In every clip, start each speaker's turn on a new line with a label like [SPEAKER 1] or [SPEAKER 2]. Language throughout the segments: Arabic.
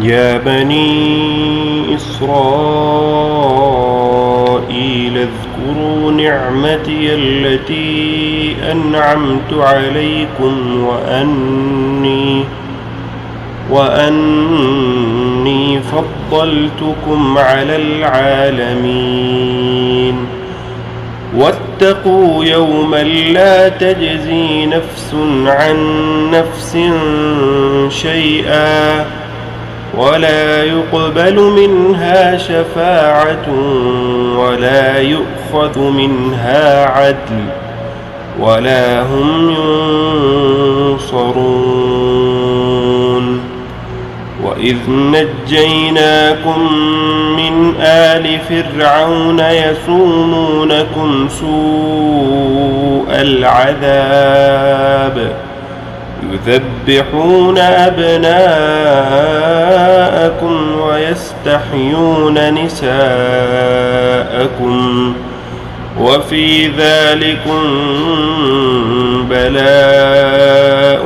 [SPEAKER 1] يا بني إسرائيل اذكروا نعمتي التي أنعمت عليكم وأني فضلتكم على العالمين. واتقوا يوما لا تجزي نفس عن نفس شيئا ولا يقبل منها شفاعة ولا يؤخذ منها عدل ولا هم ينصرون. وإذ نجيناكم من آل فرعون يسومونكم سوء العذاب يذبحون أبناءكم ويستحيون نساءكم وفي ذلكم بلاء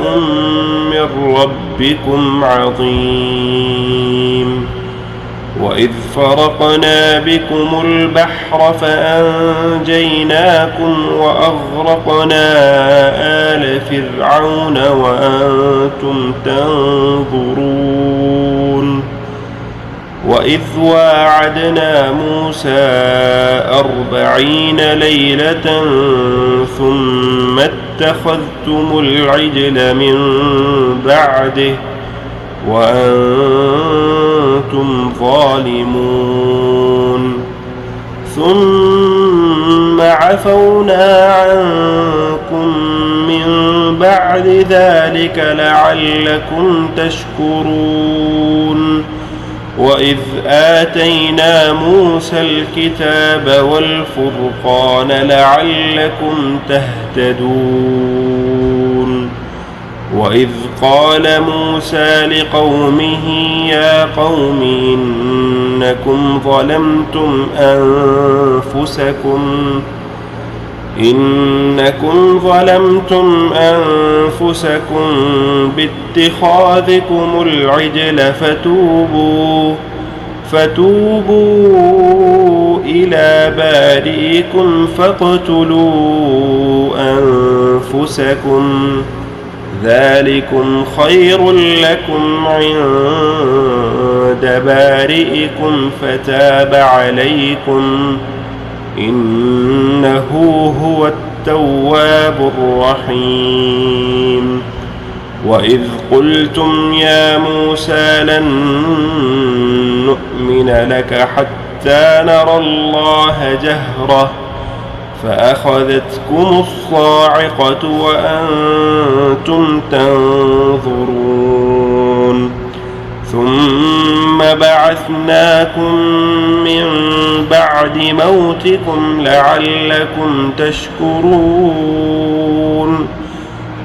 [SPEAKER 1] من ربكم عظيم. وإذ فرقنا بكم البحر فأنجيناكم وأغرقنا آل فرعون وأنتم تنظرون. وإذ واعدنا موسى 40 ليلة ثم اتخذتم العجل من بعده وأنتم ظالمون. ثم عفونا عنكم من بعد ذلك لعلكم تشكرون. وإذ آتينا موسى الكتاب والفرقان لعلكم تهتدون. وإذ قال موسى لقومه يا قوم إنكم ظلمتم أنفسكم باتخاذكم العجل فتوبوا إلى بارئكم فاقتلوا أنفسكم ذلكم خير لكم عند بارئكم فتاب عليكم إنه هو التواب الرحيم. وإذ قلتم يا موسى لن نؤمن لك حتى نرى الله جهرة فأخذتكم الصاعقة وأنتم تنظرون. ثم بعثناكم من بعد موتكم لعلكم تشكرون.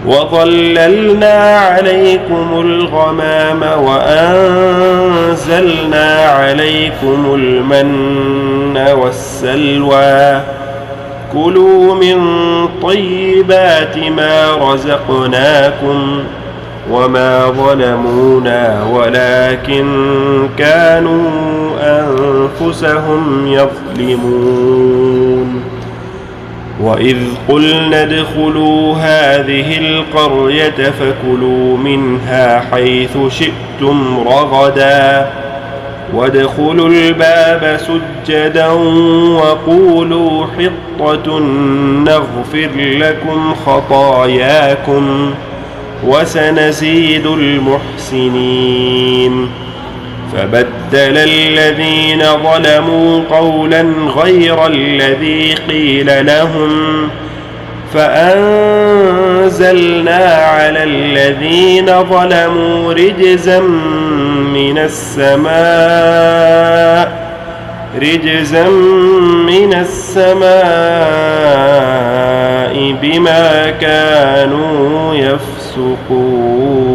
[SPEAKER 1] وظللنا عليكم الغمام وأنزلنا عليكم المن والسلوى كلوا من طيبات ما رزقناكم وما ظلمونا ولكن كانوا أنفسهم يظلمون. وإذ قلنا ادخلوا هذه القرية فكلوا منها حيث شئتم رغدا وادخلوا الباب سجدا وقولوا حطة نغفر لكم خطاياكم وسنزيد المحسنين. فبدل الذين ظلموا قولا غير الذي قيل لهم فأنزلنا على الذين ظلموا رجزا من السماء بما كانوا يفسقون.